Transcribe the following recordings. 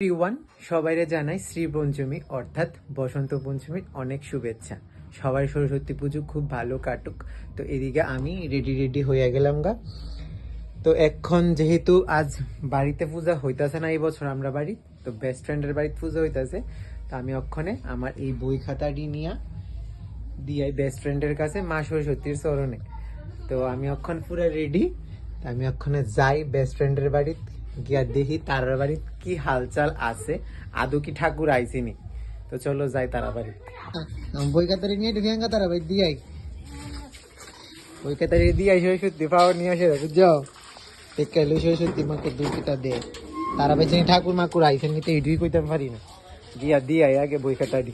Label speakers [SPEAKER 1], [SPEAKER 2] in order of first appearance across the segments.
[SPEAKER 1] Everyone, সবাইরে জানাই শ্রী পঞ্চমী অর্থাৎ বসন্ত পঞ্চমীর অনেক শুভেচ্ছা। সবাই সরস্বতী পুজো খুব ভালো কাটুক। তো এদিকে আমি রেডি হয়ে গেলাম গা। তো এখন যেহেতু আজ বাড়িতে পূজা হইতাছে না, এই বছর আমরা বাড়ি তো বেস্ট ফ্রেন্ডের বাড়িতে পূজা হইতাছে। তো আমি অক্ষণে আমার এই বই খাতাটি নিয়ে দিয়াই বেস্ট ফ্রেন্ডের কাছে মা সরস্বতীর চরণে। তো আমি অক্ষণ পুরো রেডি। আমি অক্ষণে যাই বেস্ট ফ্রেন্ডের বাড়িতে গিয়া দেখি তার বাড়ির কি হালচাল আছে, আদৌ কি ঠাকুর আইসিনি। তো চলো যাই তারা বাড়ি। বই খাতারি নিয়ে ঢুকে তারা বাড়ি দিয়াই, বই খাতারি দিয়াই সরস্বতী পাওয়ার নিয়ে আসে বুঝছো। দেখলে সরস্বতী মাকে দুটিটা দে, তারা বেছে ঠাকুর মাকুর আইসেন নিতে এটুই কইতে পারি না। গিয়া দিয়াই আগে বই খাতারি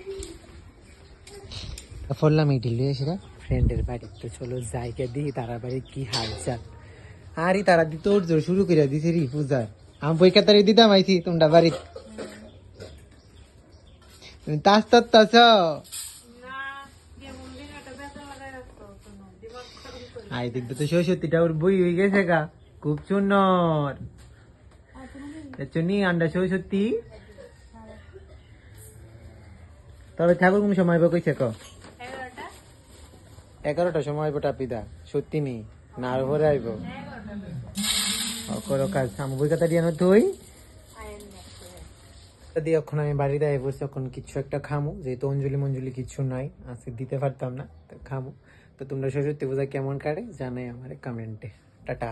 [SPEAKER 1] ফললাম এই ঢিলে এসে ফ্রেন্ডের বাড়ি। তো চলো যাই কে দিই তারা বাড়ির কি হালচাল। আরে তারা দি তোর জোর শুরু করে দিছে রি পূজা। আমি বই খাতারি দিতাম আইছি তোমরা বাড়ি, তুমি তাস তাস আই দেখবে তো সরস্বতীটা ওর বই হয়ে গেছে গা, খুব সুন্দর। চুনি আন্ডা সরস্বতী তবে ঠাকুর কোন সময় কইছে ক 11টার সময় আইব টাপিদা, সত্যি নি না আর ভরে আইব করো কাজ। আমি বই খাতা দিয়ে তুই দিয়ে এখন আমি বাড়িতে আই বসে এখন কিছু একটা খামু, যেহেতু অঞ্জলি মঞ্জলি কিছু নাই আজকে দিতে পারতাম না, তো খামু। তো তোমরা সরস্বতী পূজা কেমন কাটে জানাই আমার কমেন্টে। টাটা।